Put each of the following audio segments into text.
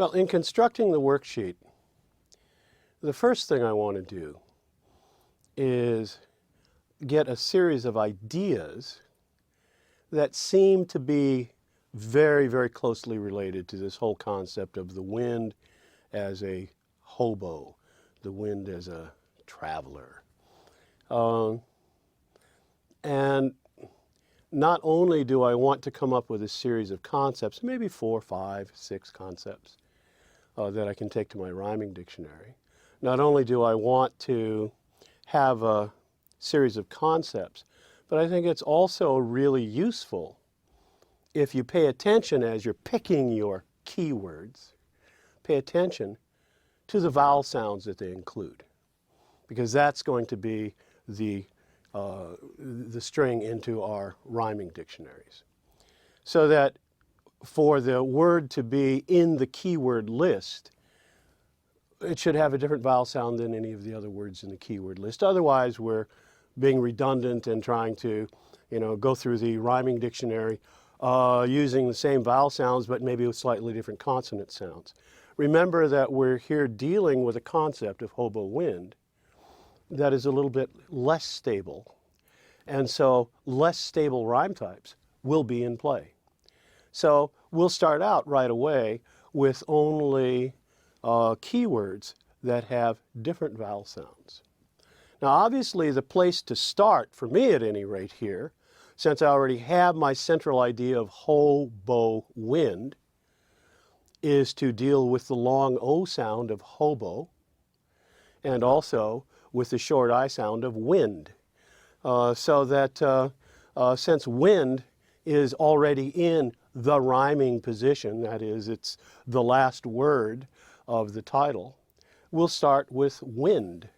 Well, in constructing the worksheet, the first thing I want to do is get a series of ideas that seem to be very, very closely related to this whole concept of the wind as a hobo, the wind as a traveler. And not only do I want to come up with a series of concepts, maybe 4, 5, 6 concepts that I can take to my rhyming dictionary, not only do I want to have a series of concepts, but I think it's also really useful if you pay attention as you're picking your keywords, pay attention to the vowel sounds that they include, because that's going to be the string into our rhyming dictionaries. So that for the word to be in the keyword list, it should have a different vowel sound than any of the other words in the keyword list. Otherwise, we're being redundant and trying to, go through the rhyming dictionary using the same vowel sounds, but maybe with slightly different consonant sounds. Remember that we're here dealing with a concept of hobo wind that is a little bit less stable. And so less stable rhyme types will be in play. So we'll start out right away with only keywords that have different vowel sounds. Now obviously the place to start, for me at any rate here, since I already have my central idea of hobo wind, is to deal with the long O sound of hobo and also with the short I sound of wind. So that since wind is already in the rhyming position, that is, it's the last word of the title, we'll start with wind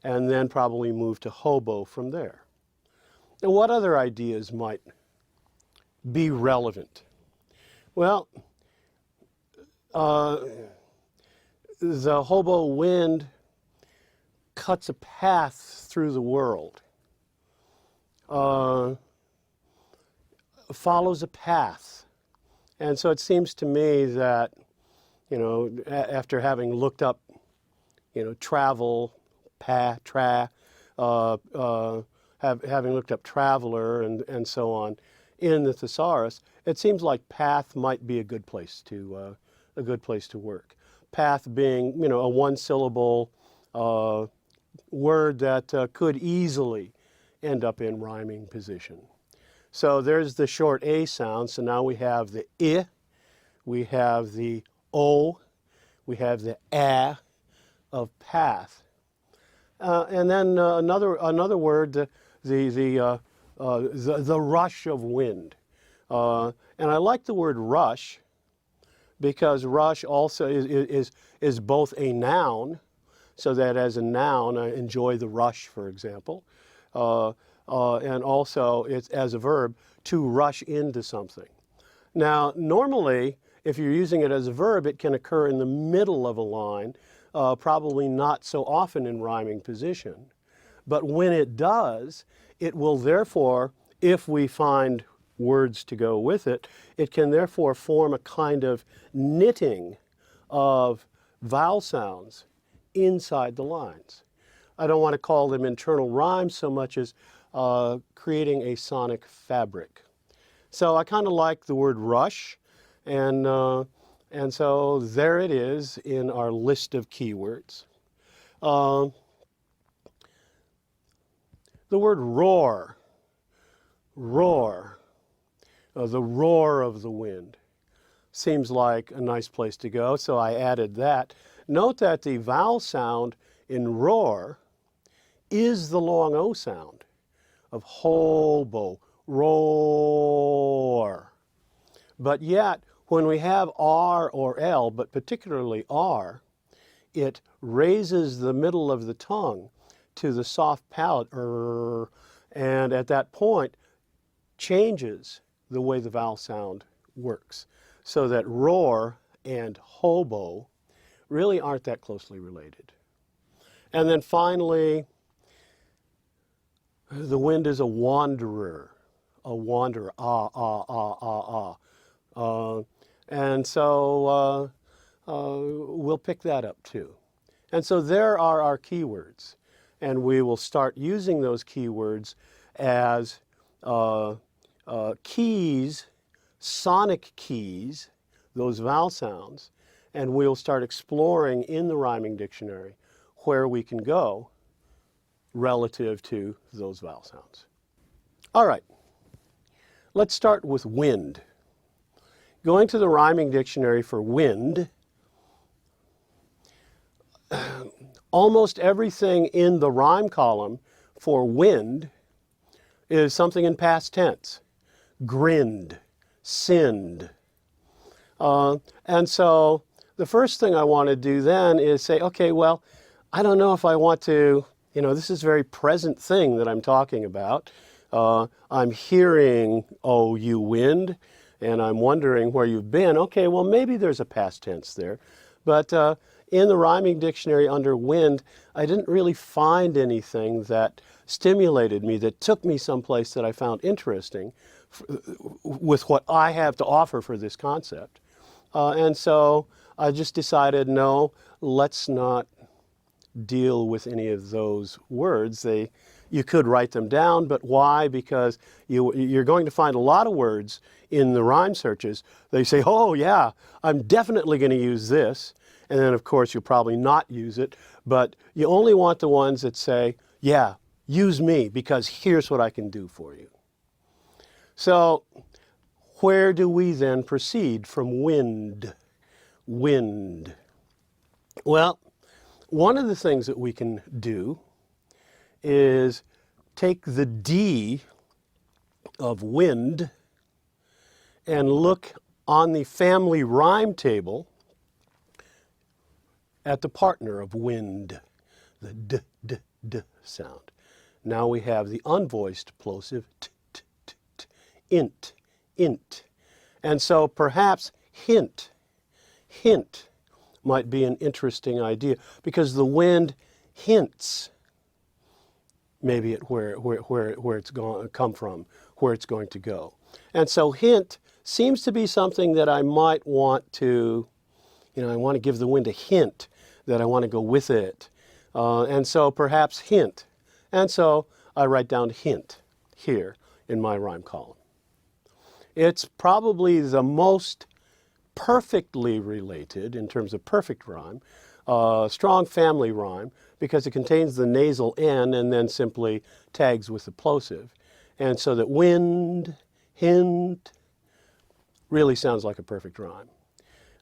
and then probably move to hobo from there. Now, what other ideas might be relevant? Well, the hobo wind cuts a path through the world, follows a path. And so it seems to me that, after having looked up, travel, having looked up traveler and so on in the thesaurus, it seems like path might be a good place to work. Path being, a one-syllable word that could easily end up in rhyming position. So there's the short A sound. So now we have the I, we have the O, we have the A of path. And then another word, the rush of wind. And I like the word rush because rush also is both a noun, so that as a noun, I enjoy the rush, for example, and also it's as a verb, to rush into something. Now, normally, if you're using it as a verb, it can occur in the middle of a line, probably not so often in rhyming position. But when it does, it will therefore, if we find words to go with it, it can therefore form a kind of knitting of vowel sounds inside the lines. I don't want to call them internal rhymes so much as creating a sonic fabric. So I kind of like the word rush, and so there it is in our list of keywords. The word roar, the roar of the wind, seems like a nice place to go, so I added that. Note that the vowel sound in roar is the long O sound of hobo, roar. But yet, when we have R or L, but particularly R, it raises the middle of the tongue to the soft palate, and at that point changes the way the vowel sound works, so that roar and hobo really aren't that closely related. And then finally, the wind is a wanderer, and so we'll pick that up too. And so there are our keywords. And we will start using those keywords as keys, sonic keys, those vowel sounds, and we'll start exploring in the rhyming dictionary where we can go relative to those vowel sounds. All right, let's start with wind. Going to the rhyming dictionary for wind, almost everything in the rhyme column for wind is something in past tense. Grinned, sinned. And so the first thing I want to do then is say, okay, well, I don't know if I want to, this is a very present thing that I'm talking about. I'm hearing, oh, you wind, and I'm wondering where you've been. Okay, well, maybe there's a past tense there. But in the rhyming dictionary under wind, I didn't really find anything that stimulated me, that took me someplace that I found interesting with what I have to offer for this concept. And so I just decided, no, let's not deal with any of those words. You could write them down, but why? Because you're going to find a lot of words in the rhyme searches. They say, oh yeah, I'm definitely going to use this. And then of course you'll probably not use it, but you only want the ones that say, yeah, use me because here's what I can do for you. So where do we then proceed from wind? Wind. Well, one of the things that we can do is take the D of wind and look on the family rhyme table at the partner of wind, the d, d, d sound. Now we have the unvoiced plosive t, t, t, t, int, int. And so perhaps hint might be an interesting idea because the wind hints maybe at where it's going to come from, where it's going to go. And so hint seems to be something that I might want to, I want to give the wind a hint that I want to go with it. And so perhaps hint. And so I write down hint here in my rhyme column. It's probably the most perfectly related, in terms of perfect rhyme, strong family rhyme, because it contains the nasal N and then simply tags with the plosive. And so that wind, hint, really sounds like a perfect rhyme.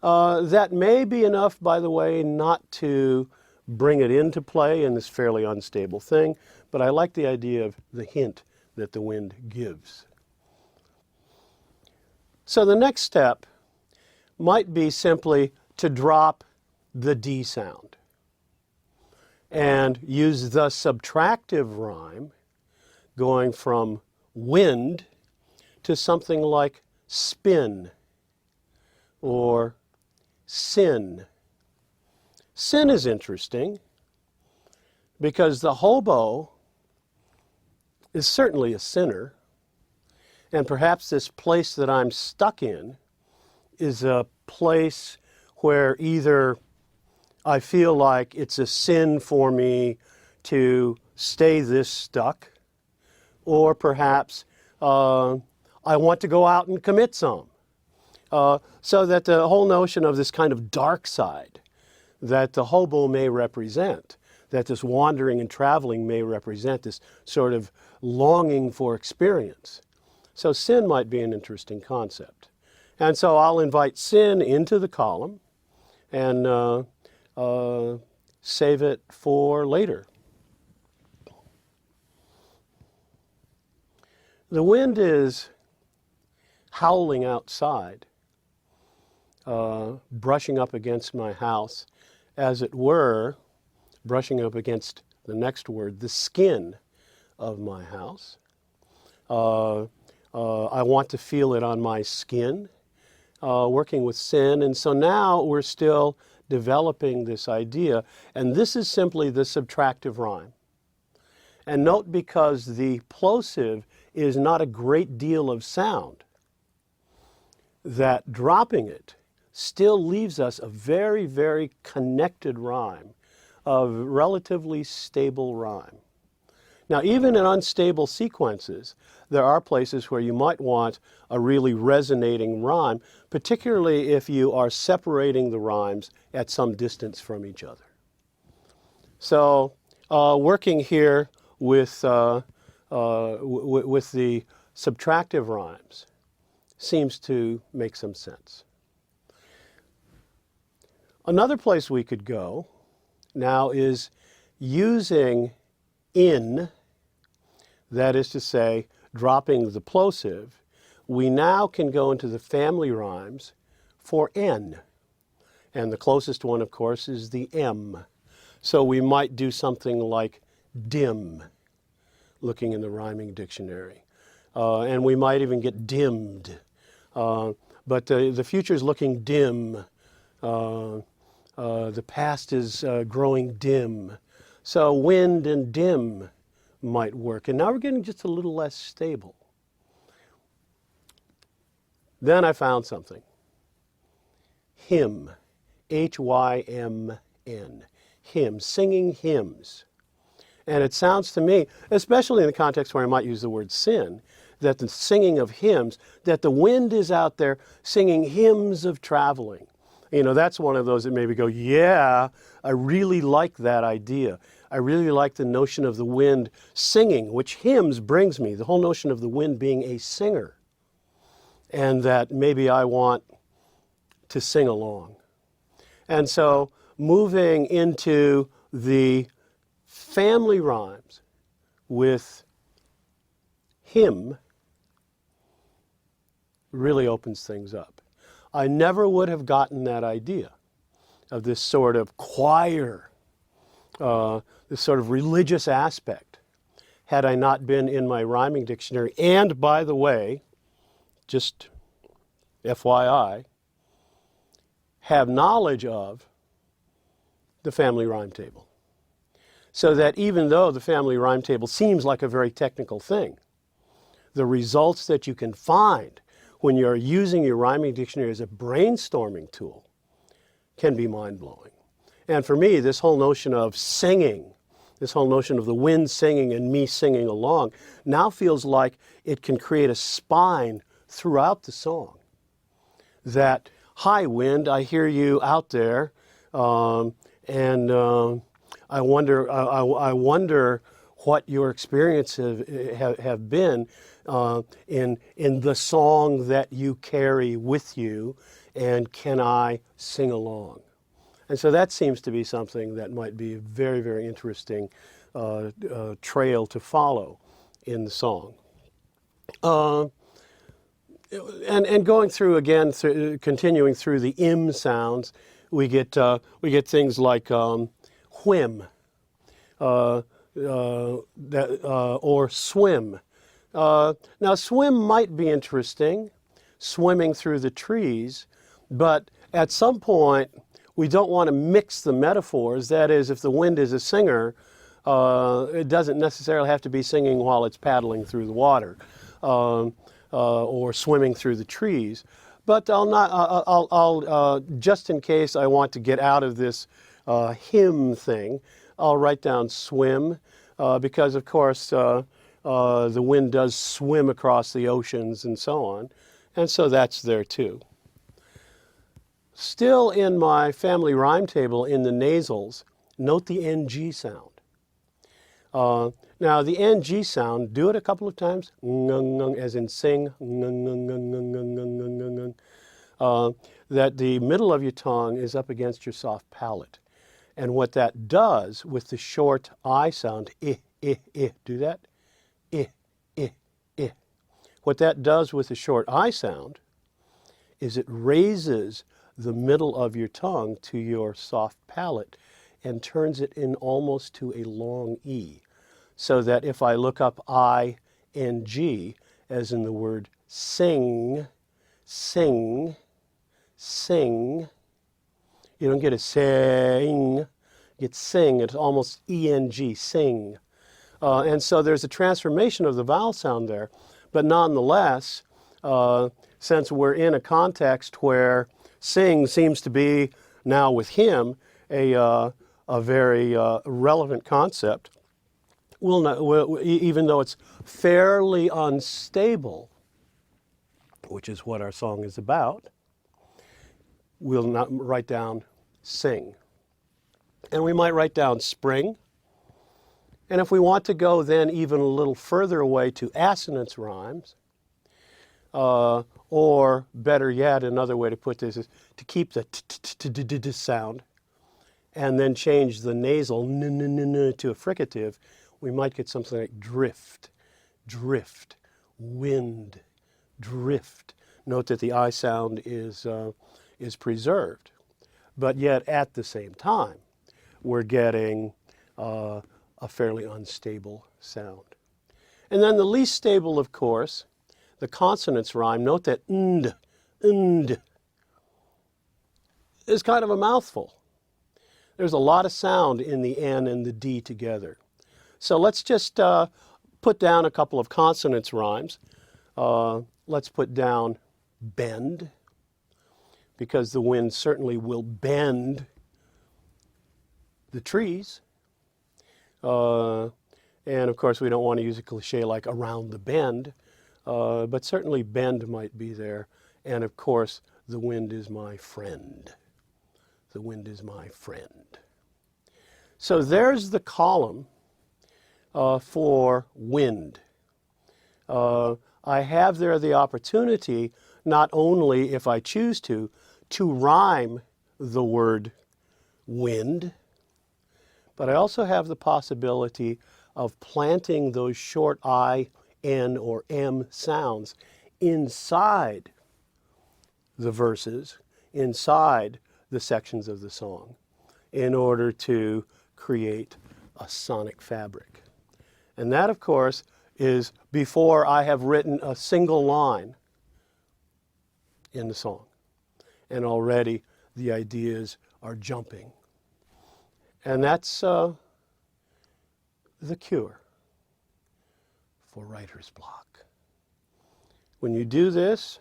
That may be enough, by the way, not to bring it into play in this fairly unstable thing, but I like the idea of the hint that the wind gives. So the next step might be simply to drop the D sound and use the subtractive rhyme going from wind to something like spin or sin. Sin is interesting because the hobo is certainly a sinner, and perhaps this place that I'm stuck in is a place where either I feel like it's a sin for me to stay this stuck, or perhaps I want to go out and commit some. So that the whole notion of this kind of dark side that the hobo may represent, that this wandering and traveling may represent, this sort of longing for experience. So sin might be an interesting concept. And so I'll invite sin into the column and save it for later. The wind is howling outside, brushing up against my house, as it were, brushing up against the next word, the skin of my house. I want to feel it on my skin, working with sin. And so now we're still developing this idea. And this is simply the subtractive rhyme. And note, because the plosive is not a great deal of sound, that dropping it still leaves us a very, very connected rhyme, a relatively stable rhyme. Now, even in unstable sequences, there are places where you might want a really resonating rhyme, particularly if you are separating the rhymes at some distance from each other. So, working here with the subtractive rhymes seems to make some sense. Another place we could go now is using in, that is to say, dropping the plosive. We now can go into the family rhymes for n. And the closest one, of course, is the M. So we might do something like dim, looking in the rhyming dictionary. And we might even get dimmed. But the future is looking dim. The past is growing dim. So wind and dim might work. And now we're getting just a little less stable. Then I found something. Hymn. H-Y-M-N. Hymn. Singing hymns. And it sounds to me, especially in the context where I might use the word sin, that the singing of hymns, that the wind is out there singing hymns of traveling. You know, that's one of those that maybe go, yeah, I really like that idea. I really like the notion of the wind singing, which hymns brings me, the whole notion of the wind being a singer. And that maybe I want to sing along. And so moving into the family rhymes with hymn really opens things up. I never would have gotten that idea of this sort of choir, this sort of religious aspect, had I not been in my rhyming dictionary. And by the way, just FYI, have knowledge of the family rhyme table. So that even though the family rhyme table seems like a very technical thing, the results that you can find when you're using your rhyming dictionary as a brainstorming tool can be mind-blowing. And for me, this whole notion of singing, this whole notion of the wind singing and me singing along, now feels like it can create a spine throughout the song. That, hi wind, I hear you out there, and I wonder what your experiences have been in the song that you carry with you, and can I sing along? And so that seems to be something that might be a very, very interesting trail to follow in the song. And going through again, continuing through the im sounds, we get things like whim, or swim. Now, swim might be interesting, swimming through the trees, but at some point, we don't want to mix the metaphors. That is, if the wind is a singer, it doesn't necessarily have to be singing while it's paddling through the water, or swimming through the trees. But I'll just in case I want to get out of this hymn thing, I'll write down swim, because of course the wind does swim across the oceans and so on, and so that's there too. Still in my family rhyme table in the nasals, note the NG sound. Now the NG sound, do it a couple of times, as in sing, that the middle of your tongue is up against your soft palate. And what that does with the short I sound, do that, what that does with the short I sound is it raises the middle of your tongue to your soft palate and turns it in almost to a long E. So that if I look up I-N-G, as in the word sing, sing, sing, you don't get a sing, you get sing, it's almost E-N-G, sing. And so there's a transformation of the vowel sound there, but nonetheless, since we're in a context where Sing seems to be now with him a very relevant concept. Even though it's fairly unstable, which is what our song is about, we'll not write down sing. And we might write down spring. And if we want to go then even a little further away to assonance rhymes, or better yet, another way to put this is to keep the t sound and then change the nasal n to a fricative, we might get something like drift, drift, wind, drift. Note that the I sound is preserved, but yet at the same time, we're getting a fairly unstable sound. And then the least stable, of course, the consonants rhyme. Note that and is kind of a mouthful. There's a lot of sound in the N and the D together. So let's just put down a couple of consonants rhymes. Let's put down bend, because the wind certainly will bend the trees. And of course, we don't want to use a cliche like around the bend, but certainly bend might be there. And of course, the wind is my friend. The wind is my friend. So there's the column for wind. I have there the opportunity, not only if I choose to rhyme the word wind, but I also have the possibility of planting those short I, N, or M sounds inside the verses, inside the sections of the song, in order to create a sonic fabric. And that, of course, is before I have written a single line in the song. And already the ideas are jumping. And that's the cure for writer's block. When you do this,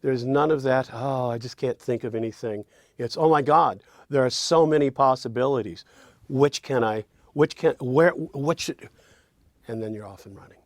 there's none of that, oh, I just can't think of anything. It's, oh my God, there are so many possibilities. Which should, and then you're off and running.